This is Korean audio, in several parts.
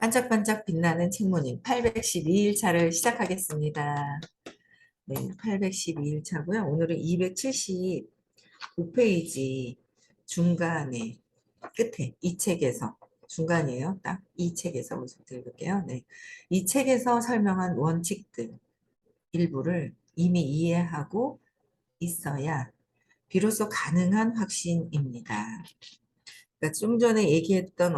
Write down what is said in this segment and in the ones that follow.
반짝반짝 빛나는 책모님 812일차를 시작하겠습니다. 네, 812일차고요. 오늘은 275페이지 중간에 끝에 이 책에서 중간이에요. 딱 이 책에서 읽을게요. 네, 이 책에서 설명한 원칙들 일부를 이미 이해하고 있어야 비로소 가능한 확신입니다. 그러니까 좀 전에 얘기했던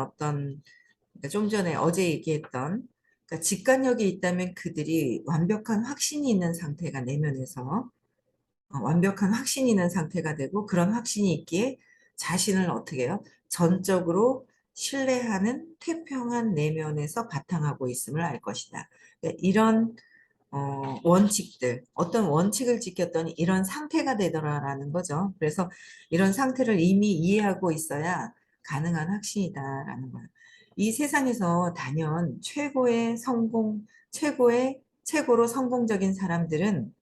그러니까 좀 전에 어제 얘기했던 그러니까 직관력이 있다면 그들이 완벽한 확신이 있는 상태가 내면에서 완벽한 확신이 있는 상태가 되고 그런 확신이 있기에 자신을 어떻게 해요? 전적으로 신뢰하는 태평한 내면에서 바탕하고 있음을 알 것이다. 그러니까 이런 원칙들, 어떤 원칙을 지켰더니 이런 상태가 되더라라는 거죠. 그래서 이런 상태를 이미 이해하고 있어야 가능한 확신이다라는 거예요. 이 세상에서 단연 최고로 성공적인 사람들은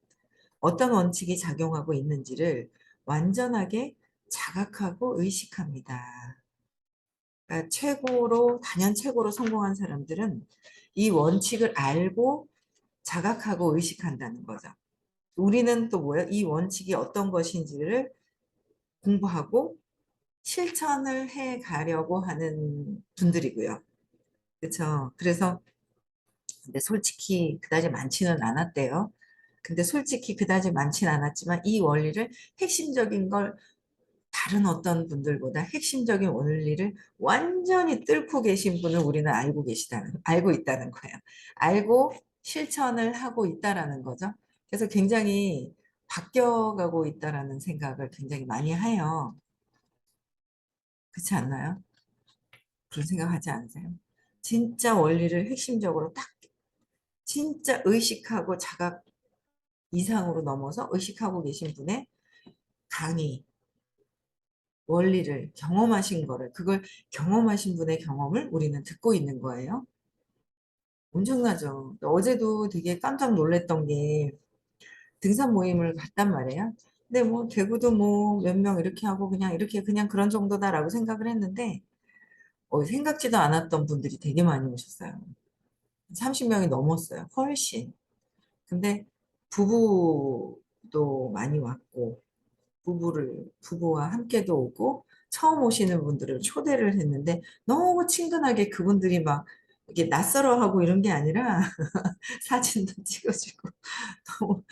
어떤 원칙이 작용하고 있는지를 완전하게 자각하고 의식합니다. 그러니까 단연 최고로 성공한 사람들은 이 원칙을 알고 자각하고 의식한다는 거죠. 우리는 또 뭐예요? 이 원칙이 어떤 것인지를 공부하고 실천을 해 가려고 하는 분들이고요. 그렇죠? 그래서 근데 솔직히 그다지 많지는 않았대요. 근데 솔직히 그다지 많지는 않았지만 이 원리를 핵심적인 걸 다른 어떤 분들보다 핵심적인 원리를 완전히 뚫고 계신 분을 우리는 알고 있다는 거예요. 알고 실천을 하고 있다라는 거죠. 그래서 굉장히 바뀌어가고 있다라는 생각을 굉장히 많이 해요. 그렇지 않나요? 그런 생각하지 않으세요? 진짜 원리를 핵심적으로 딱 진짜 의식하고 자각 이상으로 넘어서 의식하고 계신 분의 강의, 원리를 경험하신 거를 그걸 경험하신 분의 경험을 우리는 듣고 있는 거예요. 엄청나죠. 어제도 되게 깜짝 놀랐던 게 등산 모임을 갔단 말이에요. 근데 뭐 대구도 뭐 몇 명 이렇게 하고 그냥 이렇게 그냥 그런 정도다라고 생각을 했는데 생각지도 않았던 분들이 되게 많이 오셨어요. 30명이 넘었어요. 훨씬. 근데 부부도 많이 왔고 부부와 함께도 오고 처음 오시는 분들을 초대를 했는데 너무 친근하게 그분들이 막 이게 낯설어 하고 이런 게 아니라 사진도 찍어주고 너무,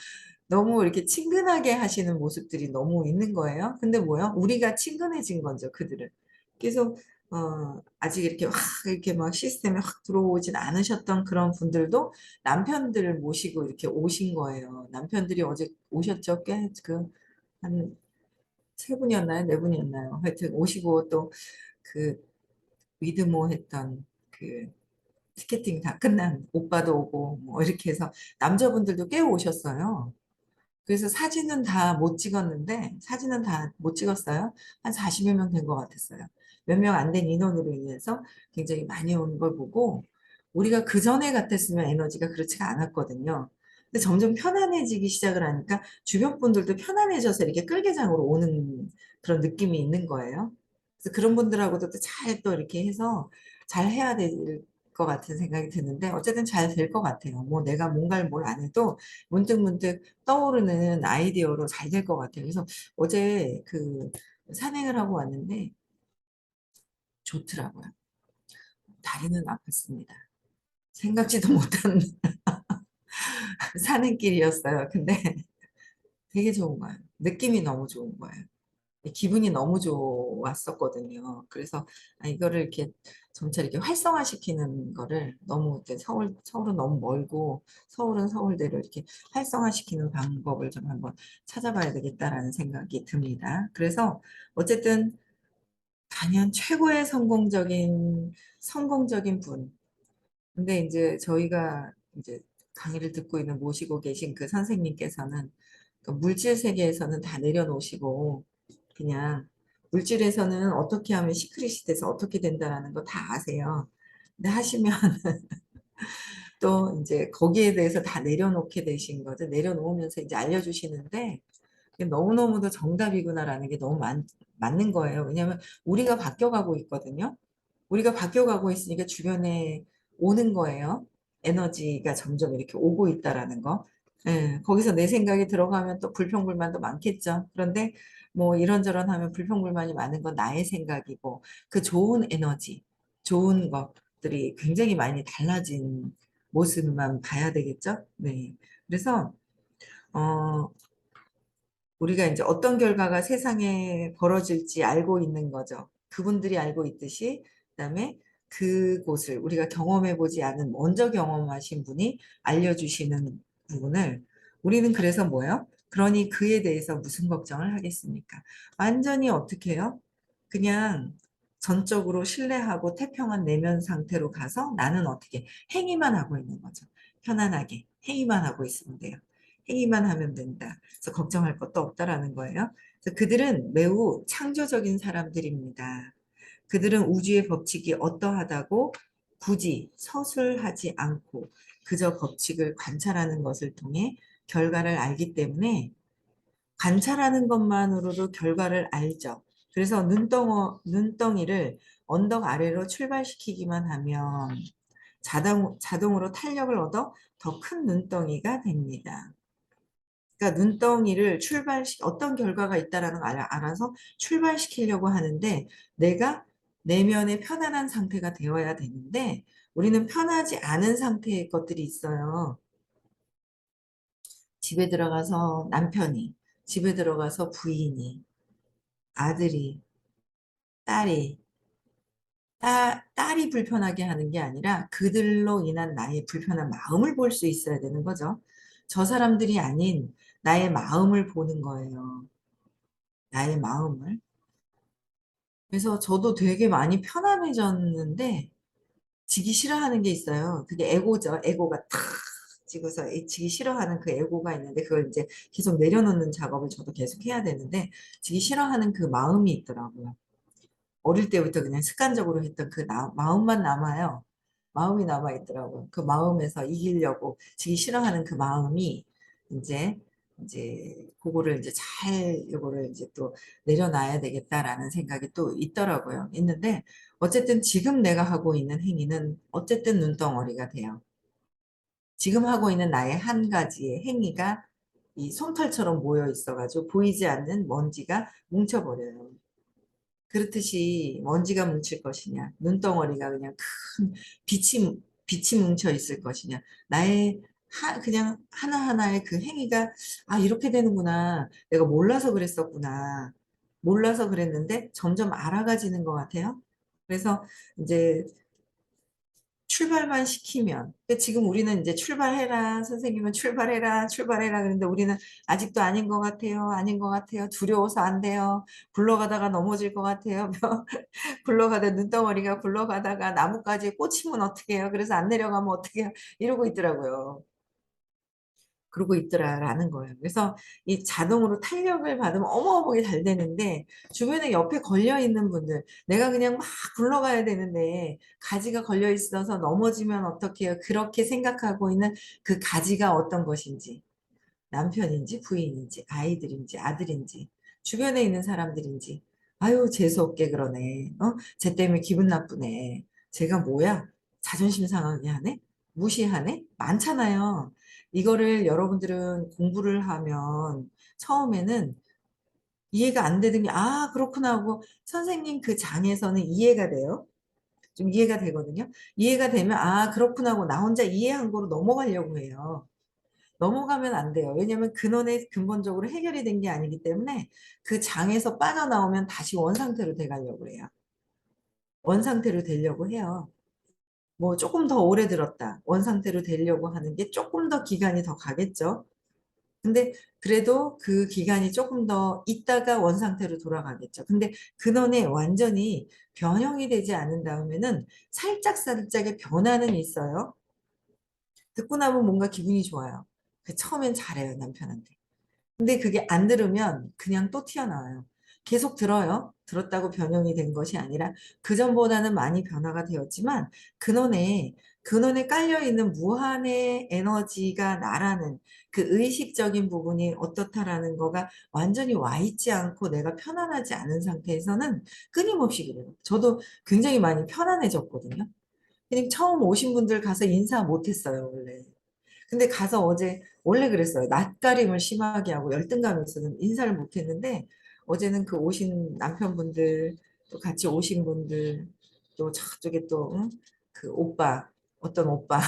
너무 이렇게 친근하게 하시는 모습들이 너무 있는 거예요. 근데 뭐요? 우리가 친근해진 거죠, 그들은. 계속 아직 이렇게 이렇게 막 시스템에 확 들어오진 않으셨던 그런 분들도 남편들을 모시고 이렇게 오신 거예요. 남편들이 어제 오셨죠? 한 세 분이었나요? 네 분이었나요? 하여튼 오시고 또 그 위드모 했던 그 티켓팅 다 끝난 오빠도 오고 뭐 이렇게 해서 남자분들도 꽤 오셨어요. 그래서 사진은 다 못 찍었어요. 한 40여 명 된 것 같았어요. 몇 명 안 된 인원으로 인해서 굉장히 많이 온 걸 보고 우리가 그 전에 같았으면 에너지가 그렇지가 않았거든요. 근데 점점 편안해지기 시작을 하니까 주변 분들도 편안해져서 이렇게 끌개장으로 오는 그런 느낌이 있는 거예요. 그래서 그런 분들하고도 또 잘 또 이렇게 해서 잘 해야 될 것 같은 생각이 드는데 어쨌든 잘 될 것 같아요. 뭐 내가 뭔가를 뭘 안 해도 문득문득 떠오르는 아이디어로 잘 될 것 같아요. 그래서 어제 그 산행을 하고 왔는데 좋더라고요. 다리는 아팠습니다. 생각지도 못한 산행길이었어요. 근데 되게 좋은 거예요. 느낌이 너무 좋은 거예요. 기분이 너무 좋았었거든요. 그래서 이거를 이렇게 점차 이렇게 활성화시키는 거를 너무 이제 서울은 너무 멀고 서울은 서울대로 이렇게 활성화시키는 방법을 좀 한번 찾아봐야 되겠다라는 생각이 듭니다. 그래서 어쨌든 단연 최고의 성공적인 분. 근데 이제 저희가 이제 강의를 듣고 있는 모시고 계신 그 선생님께서는 그 물질 세계에서는 다 내려놓으시고 그냥 물질에서는 어떻게 하면 시크릿이 돼서 어떻게 된다라는 거 다 아세요. 근데 하시면 또 이제 거기에 대해서 다 내려놓게 되신 거죠. 내려놓으면서 이제 알려주시는데 이게 너무너무도 정답이구나라는 게 맞는 거예요. 왜냐하면 우리가 바뀌어가고 있거든요. 우리가 바뀌어가고 있으니까 주변에 오는 거예요. 에너지가 점점 이렇게 오고 있다라는 거. 예, 거기서 내 생각이 들어가면 또 불평불만도 많겠죠. 그런데 뭐 이런저런 하면 불평불만이 많은 건 나의 생각이고 그 좋은 에너지, 좋은 것들이 굉장히 많이 달라진 모습만 봐야 되겠죠. 네. 그래서 어, 우리가 이제 어떤 결과가 세상에 벌어질지 알고 있는 거죠. 그분들이 알고 있듯이, 그다음에 그곳을 우리가 경험해 보지 않은 먼저 경험하신 분이 알려주시는 부분을 우리는 그래서 뭐예요? 그러니 그에 대해서 무슨 걱정을 하겠습니까? 완전히 어떻게 해요? 그냥 전적으로 신뢰하고 태평한 내면 상태로 가서 나는 어떻게 행위만 하고 있는 거죠. 편안하게 행위만 하고 있으면 돼요. 행위만 하면 된다. 그래서 걱정할 것도 없다라는 거예요. 그래서 그들은 매우 창조적인 사람들입니다. 그들은 우주의 법칙이 어떠하다고 굳이 서술하지 않고 그저 법칙을 관찰하는 것을 통해 결과를 알기 때문에 관찰하는 것만으로도 결과를 알죠. 그래서 눈덩이를 언덕 아래로 출발시키기만 하면 자동으로 탄력을 얻어 더 큰 눈덩이가 됩니다. 그러니까 눈덩이를 어떤 결과가 있다라는 걸 알아서 출발시키려고 하는데 내가 내면의 편안한 상태가 되어야 되는데 우리는 편하지 않은 상태의 것들이 있어요. 집에 들어가서 남편이, 집에 들어가서 부인이, 아들이, 딸이, 딸이 불편하게 하는 게 아니라 그들로 인한 나의 불편한 마음을 볼 수 있어야 되는 거죠. 저 사람들이 아닌 나의 마음을 보는 거예요. 나의 마음을. 그래서 저도 되게 많이 편안해졌는데 지기 싫어하는 게 있어요. 그게 에고죠. 에고가 탁 지고서 지기 싫어하는 그 에고가 있는데 그걸 이제 계속 내려놓는 작업을 저도 계속 해야 되는데 지기 싫어하는 그 마음이 있더라고요. 어릴 때부터 그냥 습관적으로 했던 그 마음만 남아요. 마음이 남아 있더라고요. 그 마음에서 이기려고 지기 싫어하는 그 마음이 이제 그거를 이제 잘 이거를 이제 또 내려놔야 되겠다라는 생각이 또 있더라고요. 있는데 어쨌든 지금 내가 하고 있는 행위는 어쨌든 눈덩어리가 돼요. 지금 하고 있는 나의 한 가지의 행위가 이 솜털처럼 모여 있어가지고 보이지 않는 먼지가 뭉쳐버려요. 그렇듯이 먼지가 뭉칠 것이냐, 눈덩어리가 그냥 큰 빛이 뭉쳐 있을 것이냐, 나의 그냥 하나하나의 그 행위가, 아, 이렇게 되는구나. 내가 몰라서 그랬었구나. 몰라서 그랬는데 점점 알아가지는 것 같아요. 그래서 이제 출발만 시키면, 근데 지금 우리는 이제 출발해라, 선생님은 출발해라, 출발해라. 그런데 우리는 아직도 아닌 것 같아요, 아닌 것 같아요. 두려워서 안 돼요. 굴러가다가 넘어질 것 같아요. 굴러가다 눈덩어리가 굴러가다가 나뭇가지에 꽂히면 어떻게 해요? 그래서 안 내려가면 어떻게 해요? 이러고 있더라고요. 그러고 있더라라는 거예요. 그래서 이 자동으로 탄력을 받으면 어마어마하게 잘 되는데 주변에 옆에 걸려 있는 분들 내가 그냥 막 굴러가야 되는데 가지가 걸려 있어서 넘어지면 어떡해요? 그렇게 생각하고 있는 그 가지가 어떤 것인지 남편인지 부인인지 아이들인지 아들인지 주변에 있는 사람들인지 아유 재수없게 그러네. 쟤 때문에 기분 나쁘네. 쟤가 뭐야? 자존심 상하게 하네? 무시하네? 많잖아요. 이거를 여러분들은 공부를 하면 처음에는 이해가 안 되는 게 아 그렇구나 하고 선생님 그 장에서는 이해가 돼요. 좀 이해가 되거든요. 이해가 되면 아 그렇구나 하고 나 혼자 이해한 거로 넘어가려고 해요. 넘어가면 안 돼요. 왜냐하면 근원에 근본적으로 해결이 된 게 아니기 때문에 그 장에서 빠져나오면 다시 원상태로 돼가려고 해요. 원상태로 되려고 해요. 뭐 조금 더 오래 들었다. 원상태로 되려고 하는 게 조금 더 기간이 더 가겠죠. 근데 그래도 그 기간이 조금 더 있다가 원상태로 돌아가겠죠. 근데 근원에 완전히 변형이 되지 않은 다음에는 살짝살짝의 변화는 있어요. 듣고 나면 뭔가 기분이 좋아요. 처음엔 잘해요, 남편한테. 근데 그게 안 들으면 그냥 또 튀어나와요. 계속 들어요. 들었다고 변형이 된 것이 아니라 그전보다는 많이 변화가 되었지만 근원에 깔려 있는 무한의 에너지가 나라는 그 의식적인 부분이 어떻다라는 거가 완전히 와 있지 않고 내가 편안하지 않은 상태에서는 끊임없이 그래요. 저도 굉장히 많이 편안해졌거든요. 그냥 처음 오신 분들 가서 인사 못 했어요, 원래. 근데 가서 어제 원래 그랬어요. 낯가림을 심하게 하고 열등감이 있어서 인사를 못 했는데 어제는 그 오신 남편분들 또 같이 오신 분들 또 저쪽에 또 응? 그 오빠 어떤 오빠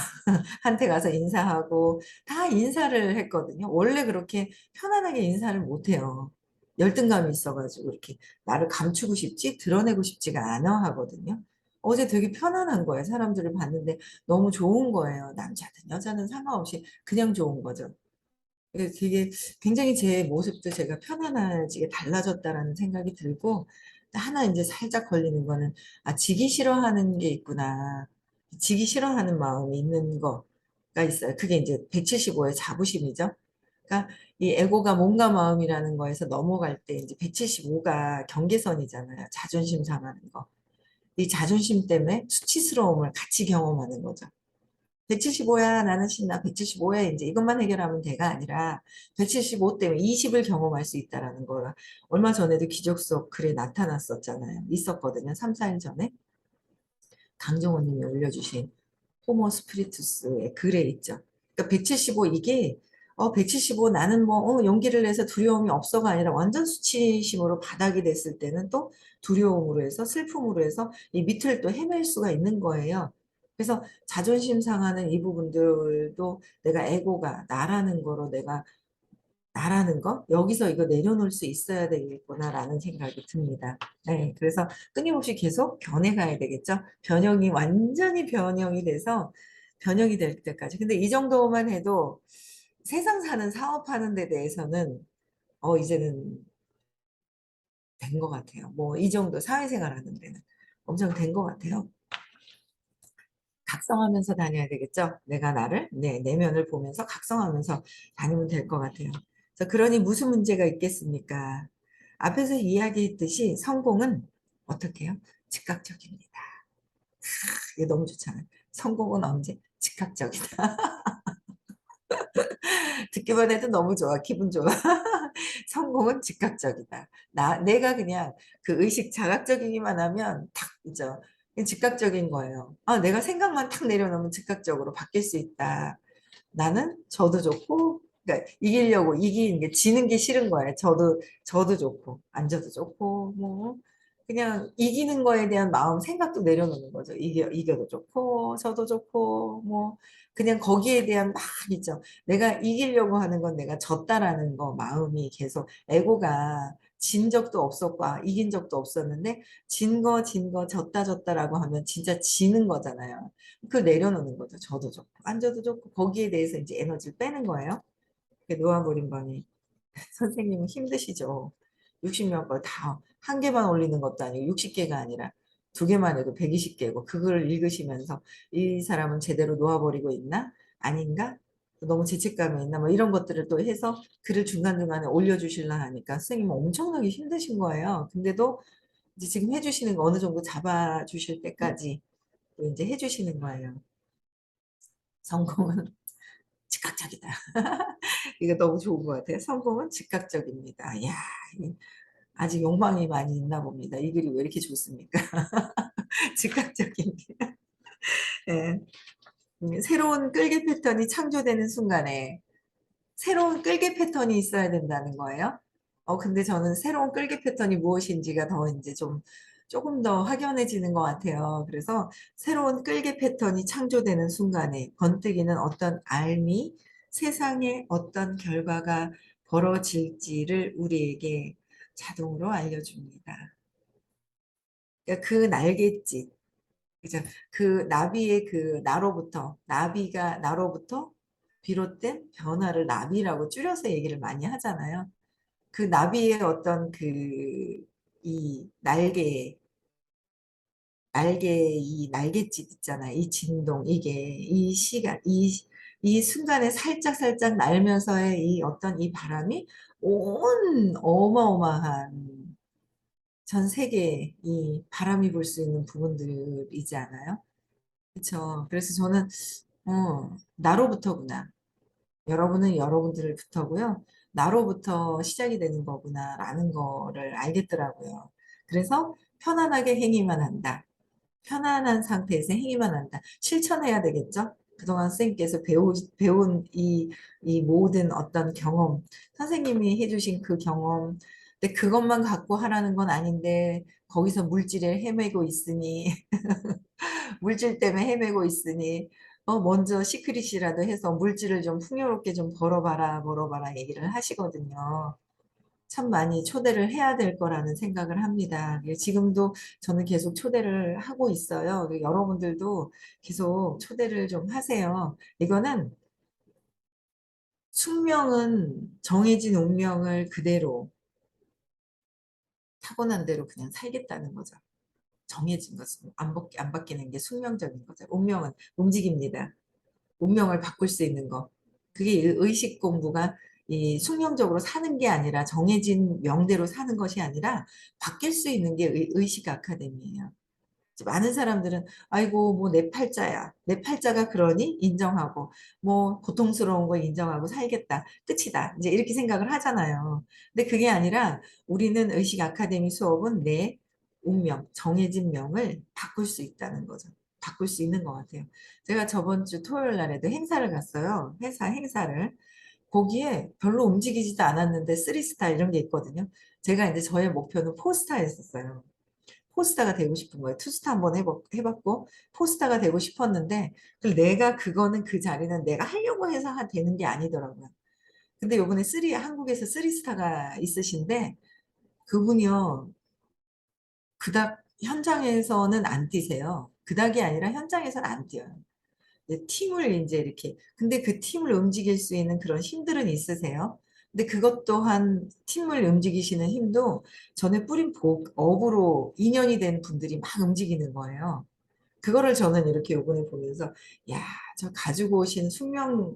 한테 가서 인사하고 다 인사를 했거든요. 원래 그렇게 편안하게 인사를 못 해요. 열등감이 있어가지고 이렇게 나를 감추고 싶지 드러내고 싶지가 않아 하거든요. 어제 되게 편안한 거예요. 사람들을 봤는데 너무 좋은 거예요. 남자든 여자는 상관없이 그냥 좋은 거죠. 되게 굉장히 제 모습도 제가 편안해지게 달라졌다라는 생각이 들고 하나 이제 살짝 걸리는 거는 아 지기 싫어하는 게 있구나. 지기 싫어하는 마음이 있는 거가 있어요. 그게 이제 175의 자부심이죠. 그러니까 이 에고가 몸과 마음이라는 거에서 넘어갈 때 이제 175가 경계선이잖아요. 자존심 상하는 거. 이 자존심 때문에 수치스러움을 같이 경험하는 거죠. 175야, 나는 신나. 175야, 이제 이것만 해결하면 돼가 아니라 175 때문에 20을 경험할 수 있다라는 거가 얼마 전에도 기적속 글에 나타났었잖아요. 있었거든요. 3, 4일 전에. 강정원 님이 올려주신 호모 스피리투스의 글에 있죠. 그러니까 175 이게 175 나는 뭐 용기를 내서 두려움이 없어가 아니라 완전 수치심으로 바닥이 됐을 때는 또 두려움으로 해서 슬픔으로 해서 이 밑을 또 헤맬 수가 있는 거예요. 그래서 자존심 상하는 이 부분들도 내가 에고가 나라는 거로 내가 나라는 거 여기서 이거 내려놓을 수 있어야 되겠구나라는 생각이 듭니다. 네, 그래서 끊임없이 계속 변해가야 되겠죠. 변형이 완전히 변형이 돼서 변형이 될 때까지. 근데 이 정도만 해도 세상 사는 사업하는 데 대해서는 이제는 된 것 같아요. 뭐 이 정도 사회생활 하는 데는 엄청 된 것 같아요. 각성하면서 다녀야 되겠죠? 내가 나를, 내면을 보면서 각성하면서 다니면 될 것 같아요. 자, 그러니 무슨 문제가 있겠습니까? 앞에서 이야기했듯이 성공은 어떻게 해요? 즉각적입니다. 이게 너무 좋잖아요. 성공은 언제? 즉각적이다. 듣기만 해도 너무 좋아. 기분 좋아. 성공은 즉각적이다. 내가 그냥 그 의식 자각적이기만 하면 탁, 그죠? 즉각적인 거예요. 아, 내가 생각만 탁 내려놓으면 즉각적으로 바뀔 수 있다. 나는 저도 좋고, 그러니까 이기려고 이기는 게 지는 게 싫은 거예요. 저도 좋고, 안 져도 좋고, 뭐 그냥 이기는 거에 대한 마음 생각도 내려놓는 거죠. 이겨도 좋고, 저도 좋고, 뭐 그냥 거기에 대한 막 있죠. 내가 이기려고 하는 건 내가 졌다라는 거 마음이 계속 에고가 진 적도 없었고 이긴 적도 없었는데 진 거 졌다라고 하면 진짜 지는 거잖아요. 그걸 내려놓는 거죠. 저도 좋고 안 져도 좋고 거기에 대해서 이제 에너지를 빼는 거예요. 놓아버린 거니 선생님은 힘드시죠. 60명 걸 다 한 개만 올리는 것도 아니고 60개가 아니라 두 개만 해도 120개고 그걸 읽으시면서 이 사람은 제대로 놓아버리고 있나? 아닌가? 너무 죄책감이 있나? 뭐 이런 것들을 또 해서 글을 중간중간에 올려주실라 하니까 선생님은 엄청나게 힘드신 거예요. 근데도 이제 지금 해주시는 거 어느 정도 잡아주실 때까지 또 이제 해주시는 거예요. 성공은 즉각적이다. 이거 너무 좋은 것 같아요. 성공은 즉각적입니다. 이야, 아직 욕망이 많이 있나 봅니다. 이 글이 왜 이렇게 좋습니까? 즉각적인 게. 예. 새로운 끌기 패턴이 창조되는 순간에 새로운 끌기 패턴이 있어야 된다는 거예요. 근데 저는 새로운 끌기 패턴이 무엇인지가 더 이제 조금 더 확연해지는 것 같아요. 그래서 새로운 끌기 패턴이 창조되는 순간에 번뜩이는 어떤 알미, 세상에 어떤 결과가 벌어질지를 우리에게 자동으로 알려줍니다. 그러니까 그 날갯짓, 그죠? 그 나비의 그 나로부터 비롯된 변화를 나비라고 줄여서 얘기를 많이 하잖아요. 그 나비의 어떤 이 이 날갯짓 있잖아요. 이 진동, 이게, 이 시간, 이 순간에 살짝 날면서의 이 어떤 이 바람이 온 어마어마한 전 세계에 이 바람이 불 수 있는 부분들이지 않아요? 그렇죠. 그래서 저는 나로부터구나. 여러분은 여러분들부터고요. 나로부터 시작이 되는 거구나라는 거를 알겠더라고요. 그래서 편안하게 행위만 한다. 편안한 상태에서 행위만 한다. 실천해야 되겠죠? 그동안 선생님께서 배운 이 모든 어떤 경험, 선생님이 해주신 그 경험, 근데 그것만 갖고 하라는 건 아닌데, 거기서 물질에 헤매고 있으니, 물질 때문에 헤매고 있으니, 먼저 시크릿이라도 해서 물질을 좀 풍요롭게 좀 벌어봐라 얘기를 하시거든요. 참 많이 초대를 해야 될 거라는 생각을 합니다. 지금도 저는 계속 초대를 하고 있어요. 여러분들도 계속 초대를 좀 하세요. 이거는 숙명은 정해진 운명을 그대로 타고난 대로 그냥 살겠다는 거죠. 정해진 것은 안 바뀌는 게 숙명적인 거죠. 운명은 움직입니다. 운명을 바꿀 수 있는 거. 그게 의식 공부가 이 숙명적으로 사는 게 아니라 정해진 명대로 사는 것이 아니라 바뀔 수 있는 게 의식 아카데미예요. 많은 사람들은 아이고 뭐 내 팔자야. 내 팔자가 그러니 인정하고 뭐 고통스러운 거 인정하고 살겠다. 끝이다. 이제 이렇게 생각을 하잖아요. 근데 그게 아니라 우리는 의식 아카데미 수업은 내 운명, 정해진 명을 바꿀 수 있다는 거죠. 바꿀 수 있는 것 같아요. 제가 저번 주 토요일 날에도 행사를 갔어요. 회사 행사를. 거기에 별로 움직이지도 않았는데 쓰리스타 이런 게 있거든요. 제가 이제 저의 목표는 포스타였었어요. 포스타가 되고 싶은 거예요. 투스타 한번 해봤고 포스타가 되고 싶었는데 내가 그거는 그 자리는 내가 하려고 해서 되는 게 아니더라고요. 근데 요번에 한국에서 쓰리스타가 있으신데 그분이요 그닥 현장에서는 안 뛰세요. 그닥이 아니라 현장에서는 안 뛰어요. 팀을 이제 이렇게 근데 그 팀을 움직일 수 있는 그런 힘들은 있으세요? 근데 그것 또한 팀을 움직이시는 힘도 전에 뿌린 업으로 인연이 된 분들이 막 움직이는 거예요. 그거를 저는 이렇게 요번에 보면서 야, 저 가지고 오신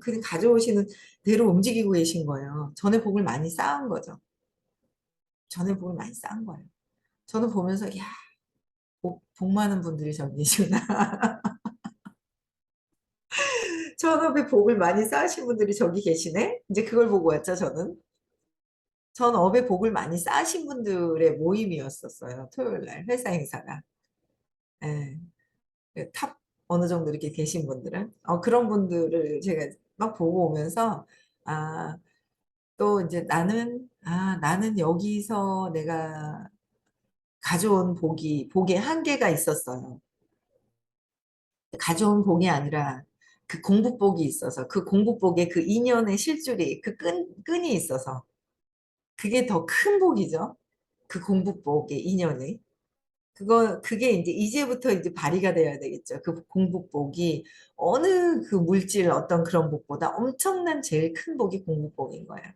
그냥 가져오시는 대로 움직이고 계신 거예요. 전에 복을 많이 쌓은 거죠. 전에 복을 많이 쌓은 거예요. 저는 보면서 야, 복 많은 분들이 저기 계시구나. 전업에 복을 많이 쌓으신 분들이 저기 계시네? 이제 그걸 보고 왔죠, 저는. 전업에 복을 많이 쌓으신 분들의 모임이었었어요. 토요일 날 회사 행사가. 예. 탑 어느 정도 이렇게 계신 분들은. 그런 분들을 제가 막 보고 오면서, 아, 또 이제 나는 여기서 내가 가져온 복의 한계가 있었어요. 가져온 복이 아니라 그 공부복이 있어서 그 공부복에 그 인연의 실줄이 그 끈이 있어서 그게 더 큰 복이죠. 그 공부복의 인연이. 그게 이제부터 이제 발휘가 돼야 되겠죠. 그 공부복이 어느 그 물질 어떤 그런 복보다 엄청난 제일 큰 복이 공부복인 거예요.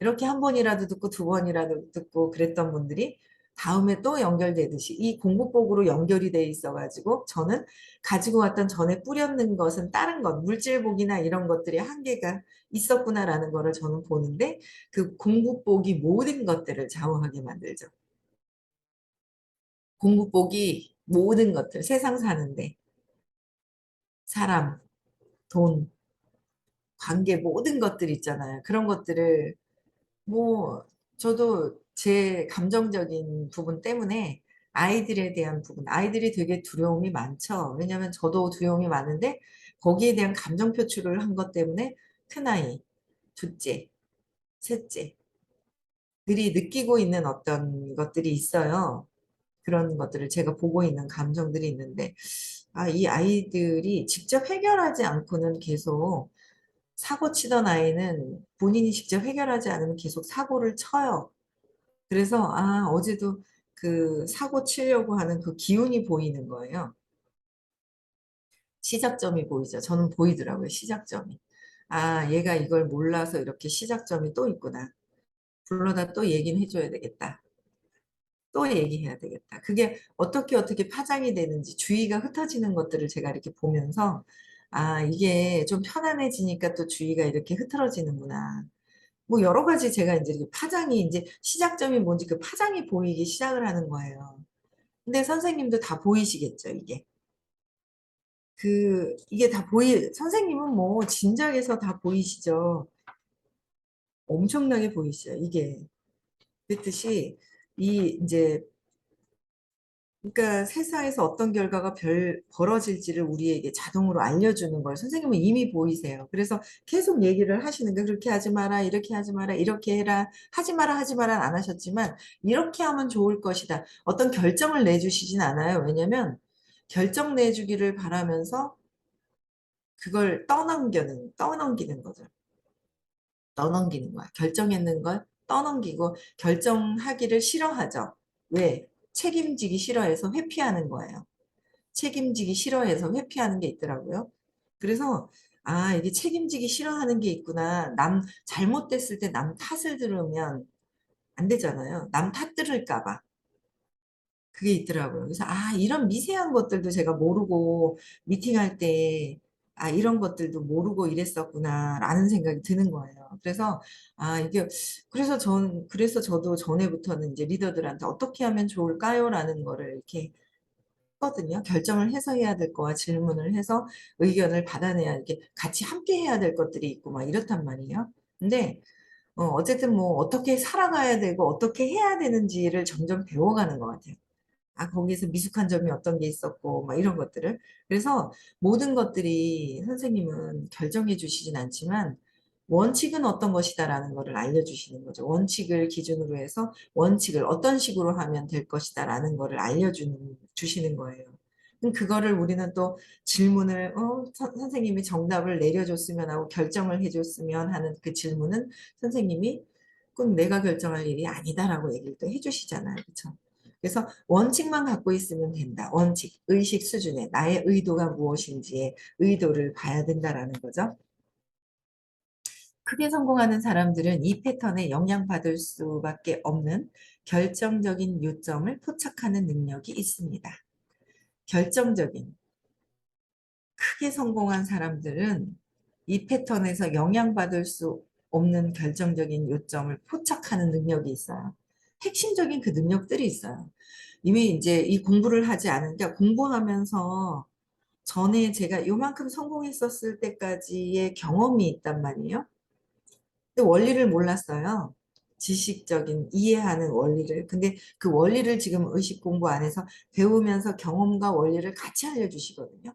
이렇게 한 번이라도 듣고 두 번이라도 듣고 그랬던 분들이 다음에 또 연결되듯이 이 공부복으로 연결이 돼 있어가지고 저는 가지고 왔던 전에 뿌렸는 것은 다른 것, 물질복이나 이런 것들이 한계가 있었구나라는 거를 저는 보는데 그 공부복이 모든 것들을 좌우하게 만들죠. 공부복이 모든 것들, 세상 사는데 사람, 돈, 관계 모든 것들 있잖아요. 그런 것들을 뭐, 저도 제 감정적인 부분 때문에 아이들에 대한 부분, 아이들이 되게 두려움이 많죠. 왜냐하면 저도 두려움이 많은데 거기에 대한 감정 표출을 한 것 때문에 큰아이, 둘째, 셋째, 들이 느끼고 있는 어떤 것들이 있어요. 그런 것들을 제가 보고 있는 감정들이 있는데, 이 아이들이 직접 해결하지 않고는 계속 사고 치던 아이는 본인이 직접 해결하지 않으면 계속 사고를 쳐요. 그래서 어제도 그 사고 치려고 하는 그 기운이 보이는 거예요. 시작점이 보이죠. 저는 보이더라고요. 시작점이. 얘가 이걸 몰라서 이렇게 시작점이 또 있구나. 불러다 또 얘기는 해줘야 되겠다. 또 얘기해야 되겠다. 그게 어떻게 파장이 되는지 주의가 흩어지는 것들을 제가 이렇게 보면서 이게 좀 편안해지니까 또 주의가 이렇게 흐트러지는구나. 뭐 여러 가지 제가 이제 이렇게 파장이 이제 시작점이 뭔지 그 파장이 보이기 시작을 하는 거예요. 근데 선생님도 다 보이시겠죠, 이게. 이게 선생님은 뭐 진작에서 다 보이시죠. 엄청나게 보이시죠, 이게. 그랬듯이, 이제 그러니까 세상에서 어떤 결과가 벌어질지를 우리에게 자동으로 알려주는 걸 선생님은 이미 보이세요. 그래서 계속 얘기를 하시는 게 그렇게 하지 마라, 이렇게 하지 마라, 이렇게 해라, 하지 마라, 하지 마라 안 하셨지만 이렇게 하면 좋을 것이다. 어떤 결정을 내주시진 않아요. 왜냐면 결정 내주기를 바라면서 그걸 떠넘기는 거죠. 떠넘기는 거야. 결정했는 걸 떠넘기고 결정하기를 싫어하죠. 왜? 책임지기 싫어해서 회피하는 거예요. 책임지기 싫어해서 회피하는 게 있더라고요. 그래서 아, 이게 책임지기 싫어하는 게 있구나. 남 잘못됐을 때 남 탓을 들으면 안 되잖아요. 남 탓 들을까 봐. 그게 있더라고요. 그래서 아, 이런 미세한 것들도 제가 모르고 미팅할 때 아, 이런 것들도 모르고 이랬었구나라는 생각이 드는 거예요. 그래서 아, 이게 그래서 저도 전에부터는 이제 리더들한테 어떻게 하면 좋을까요?라는 거를 이렇게 거든요. 결정을 해서 해야 될 거와 질문을 해서 의견을 받아내야 이렇게 같이 함께 해야 될 것들이 있고 막 이렇단 말이에요. 근데 어쨌든 뭐 어떻게 살아가야 되고 어떻게 해야 되는지를 점점 배워가는 것 같아요. 아, 거기서 미숙한 점이 어떤 게 있었고, 막 이런 것들을. 그래서 모든 것들이 선생님은 결정해 주시진 않지만, 원칙은 어떤 것이다라는 거를 알려주시는 거죠. 원칙을 기준으로 해서 원칙을 어떤 식으로 하면 될 것이다라는 거를 주시는 거예요. 그럼 그거를 우리는 또 질문을, 선생님이 정답을 내려줬으면 하고 결정을 해줬으면 하는 그 질문은 선생님이 꼭 내가 결정할 일이 아니다라고 얘기를 또 해주시잖아요. 그렇죠? 그래서 원칙만 갖고 있으면 된다. 원칙, 의식 수준에 나의 의도가 무엇인지의 의도를 봐야 된다라는 거죠. 크게 성공하는 사람들은 이 패턴에 영향받을 수밖에 없는 결정적인 요점을 포착하는 능력이 있습니다. 결정적인, 크게 성공한 사람들은 이 패턴에서 영향받을 수 없는 결정적인 요점을 포착하는 능력이 있어요. 핵심적인 그 능력들이 있어요. 이미 이제 이 공부를 하지 않으니까 공부하면서 전에 제가 요만큼 성공했었을 때까지의 경험이 있단 말이에요. 근데 원리를 몰랐어요. 지식적인 이해하는 원리를. 근데 그 원리를 지금 의식 공부 안에서 배우면서 경험과 원리를 같이 알려주시거든요.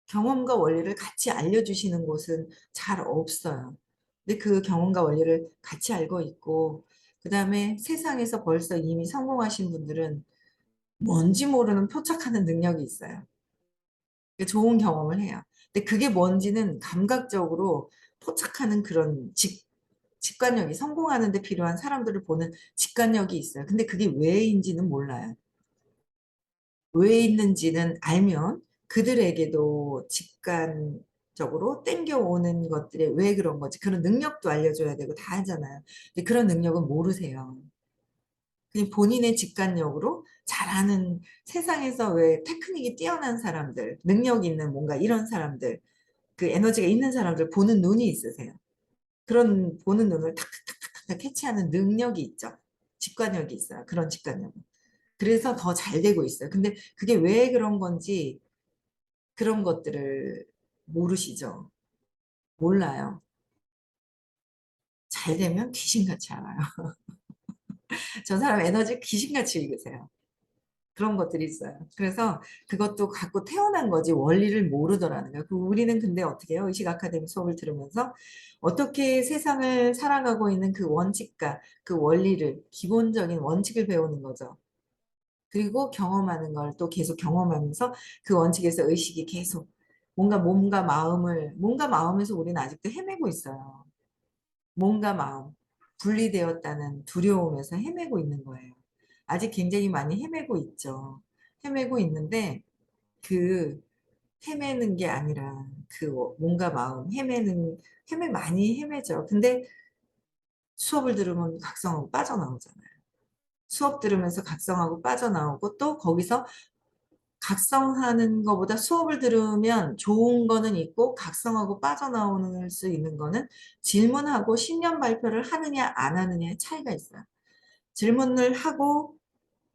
경험과 원리를 같이 알려주시는 곳은 잘 없어요. 근데 그 경험과 원리를 같이 알고 있고, 그 다음에 세상에서 벌써 이미 성공하신 분들은 뭔지 모르는 표착하는 능력이 있어요. 좋은 경험을 해요. 근데 그게 뭔지는 감각적으로 포착하는 그런 직관력이 성공하는 데 필요한 사람들을 보는 직관력이 있어요. 근데 그게 왜인지는 몰라요. 왜 있는지는 알면 그들에게도 직관적으로 땡겨오는 것들이 왜 그런 거지. 그런 능력도 알려줘야 되고 다 하잖아요. 근데 그런 능력은 모르세요. 그냥 본인의 직관력으로 잘하는 세상에서 왜 테크닉이 뛰어난 사람들, 능력 있는 뭔가 이런 사람들, 그 에너지가 있는 사람들 보는 눈이 있으세요. 그런 보는 눈을 탁탁탁탁탁 캐치하는 능력이 있죠. 직관력이 있어요. 그런 직관력. 그래서 더 잘 되고 있어요. 근데 그게 왜 그런 건지 그런 것들을 모르시죠. 몰라요. 잘 되면 귀신같이 알아요. 저 사람 에너지 귀신같이 읽으세요. 그런 것들이 있어요. 그래서 그것도 갖고 태어난 거지 원리를 모르더라는 거예요. 우리는 근데 어떻게 해요? 의식 아카데미 수업을 들으면서 어떻게 세상을 살아가고 있는 그 원칙과 그 원리를 기본적인 원칙을 배우는 거죠. 그리고 경험하는 걸 또 계속 경험하면서 그 원칙에서 의식이 계속 뭔가 마음에서 우리는 아직도 헤매고 있어요. 몸과 마음, 분리되었다는 두려움에서 헤매고 있는 거예요. 아직 굉장히 많이 헤매고 있죠. 헤매고 있는데 그 헤매는 게 아니라 그 몸과 마음 많이 헤매죠. 근데 수업을 들으면 각성하고 빠져나오잖아요. 수업 들으면서 각성하고 빠져나오고 또 거기서 각성하는 것보다 수업을 들으면 좋은 거는 있고 각성하고 빠져나오는 수 있는 거는 질문하고 신념 발표를 하느냐 안 하느냐의 차이가 있어요. 질문을 하고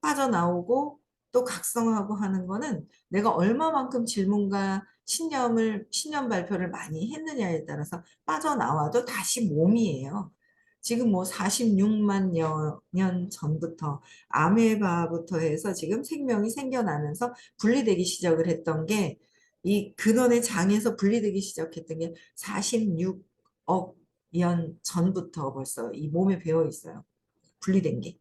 빠져나오고 또 각성하고 하는 거는 내가 얼마만큼 질문과 신념 발표를 많이 했느냐에 따라서 빠져나와도 다시 몸이에요. 지금 뭐 46만 년 전부터 아메바부터 해서 지금 생명이 생겨나면서 분리되기 시작을 했던 게 이 근원의 장에서 분리되기 시작했던 게 46억 년 전부터 벌써 이 몸에 배어 있어요. 분리된 게.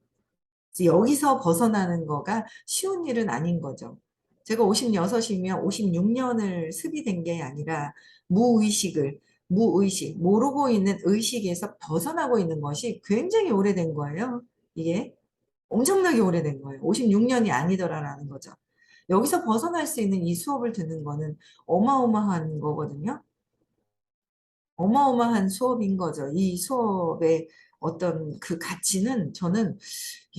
그래서 여기서 벗어나는 거가 쉬운 일은 아닌 거죠. 제가 56이면 56년을 습이된 게 아니라 무의식을, 무의식, 모르고 있는 의식에서 벗어나고 있는 것이 굉장히 오래된 거예요. 이게 엄청나게 오래된 거예요. 56년이 아니더라라는 거죠. 여기서 벗어날 수 있는 이 수업을 듣는 거는 어마어마한 거거든요. 어마어마한 수업인 거죠. 이 수업의 어떤 그 가치는 저는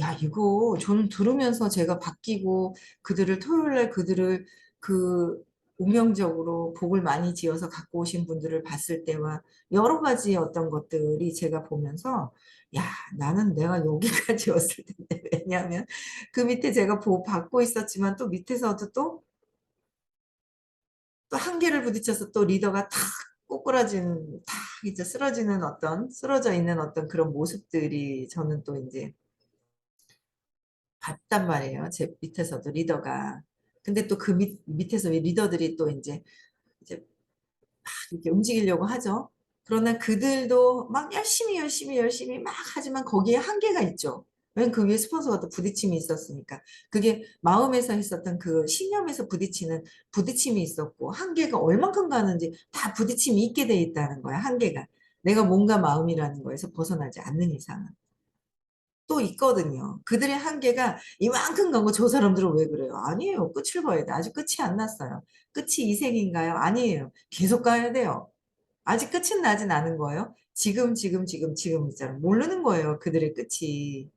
야, 이거 저는 들으면서 제가 바뀌고 그들을 토요일 날 그들을 그 운명적으로 복을 많이 지어서 갖고 오신 분들을 봤을 때와 여러 가지 어떤 것들이 제가 보면서 야, 나는 내가 여기까지 왔을 텐데 왜냐하면 그 밑에 제가 복 받고 있었지만 또 밑에서도 또 한계를 부딪혀서 또 리더가 탁 꼬꾸라진 탁 이제 쓰러지는 어떤 쓰러져 있는 어떤 그런 모습들이 저는 또 이제 봤단 말이에요. 제 밑에서도 리더가. 근데 또 그 밑에서 리더들이 또 이제 막 이렇게 움직이려고 하죠. 그러나 그들도 막 열심히 막 하지만 거기에 한계가 있죠. 왜냐면 그 위에 스폰서가 또 부딪힘이 있었으니까. 그게 마음에서 했었던 그 신념에서 부딪히는 부딪힘이 있었고, 한계가 얼만큼 가는지 다 부딪힘이 있게 돼 있다는 거야, 한계가. 내가 뭔가 마음이라는 거에서 벗어나지 않는 이상은. 또 있거든요. 그들의 한계가 이만큼 간 거 저 사람들은 왜 그래요? 아니에요. 끝을 봐야 돼. 아직 끝이 안 났어요. 끝이 이생인가요? 아니에요. 계속 가야 돼요. 아직 끝은 나진 않은 거예요. 지금 있잖아. 모르는 거예요. 그들의 끝이.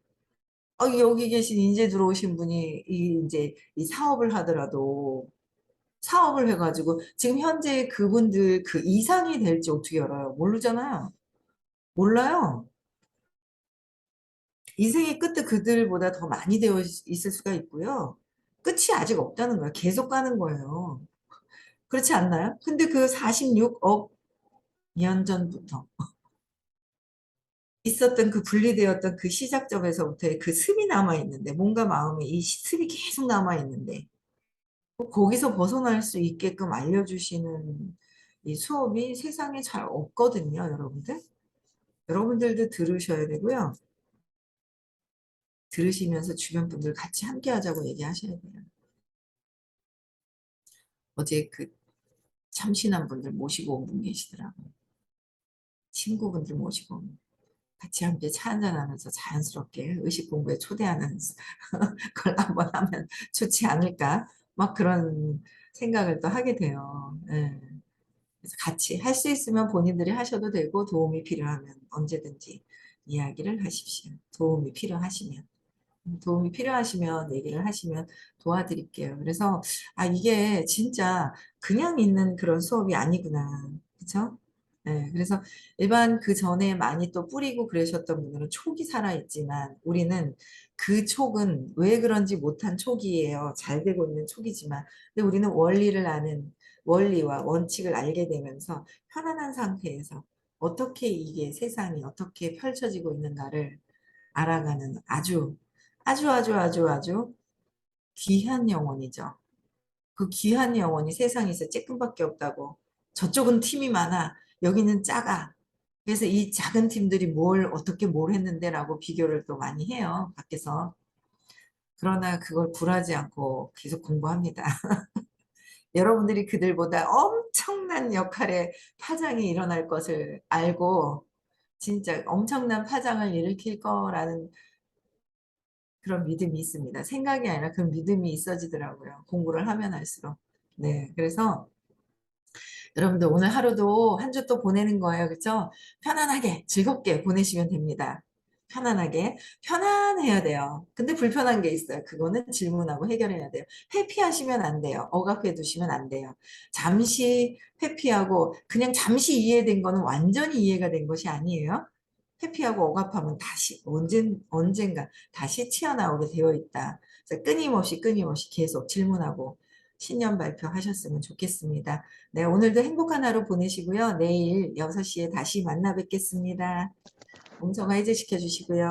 여기 계신 인제 들어오신 분이 이제 이 사업을 하더라도 사업을 해가지고 지금 현재 그분들 그 이상이 될지 어떻게 알아요? 모르잖아요. 몰라요. 인생의 끝도 그들보다 더 많이 되어 있을 수가 있고요. 끝이 아직 없다는 거예요. 계속 가는 거예요. 그렇지 않나요? 근데 그 46억 년 전부터 있었던 그 분리되었던 그 시작점에서부터의 그 습이 남아 있는데 뭔가 마음에 이 습이 계속 남아 있는데 거기서 벗어날 수 있게끔 알려주시는 이 수업이 세상에 잘 없거든요, 여러분들. 여러분들도 들으셔야 되고요. 들으시면서 주변 분들 같이 함께 하자고 얘기하셔야 돼요. 어제 그 참신한 분들 모시고 온 분 계시더라고요. 친구분들 모시고 같이 함께 차 한잔하면서 자연스럽게 의식 공부에 초대하는 걸 한번 하면 좋지 않을까? 막 그런 생각을 또 하게 돼요. 예. 그래서 같이 할 수 있으면 본인들이 하셔도 되고 도움이 필요하면 언제든지 이야기를 하십시오. 도움이 필요하시면. 도움이 필요하시면 얘기를 하시면 도와드릴게요. 그래서 아 이게 진짜 그냥 있는 그런 수업이 아니구나. 그렇죠? 네, 그래서 일반 그 전에 많이 또 뿌리고 그러셨던 분들은 촉이 살아있지만 우리는 그 촉은 왜 그런지 못한 촉이에요. 잘 되고 있는 촉이지만 근데 우리는 원리를 아는 원리와 원칙을 알게 되면서 편안한 상태에서 어떻게 이게 세상이 어떻게 펼쳐지고 있는가를 알아가는 아주 귀한 영혼이죠. 그 귀한 영혼이 세상에서 쬐끔밖에 없다고. 저쪽은 팀이 많아. 여기는 작아. 그래서 이 작은 팀들이 어떻게 뭘 했는데라고 비교를 또 많이 해요. 밖에서. 그러나 그걸 굴하지 않고 계속 공부합니다. 여러분들이 그들보다 엄청난 역할의 파장이 일어날 것을 알고 진짜 엄청난 파장을 일으킬 거라는 그런 믿음이 있습니다. 생각이 아니라 그 믿음이 있어지더라고요. 공부를 하면 할수록. 네. 그래서 여러분들 오늘 하루도 한 주 또 보내는 거예요. 그렇죠? 편안하게 즐겁게 보내시면 됩니다. 편안하게 편안해야 돼요. 근데 불편한 게 있어요. 그거는 질문하고 해결해야 돼요. 회피하시면 안 돼요. 억압해 두시면 안 돼요. 잠시 회피하고 그냥 잠시 이해된 거는 완전히 이해가 된 것이 아니에요. 회피하고 억압하면 다시 언젠가 다시 튀어나오게 되어 있다. 그래서 끊임없이 계속 질문하고 신년 발표하셨으면 좋겠습니다. 네, 오늘도 행복한 하루 보내시고요. 내일 6시에 다시 만나 뵙겠습니다. 음성화 해제시켜 주시고요.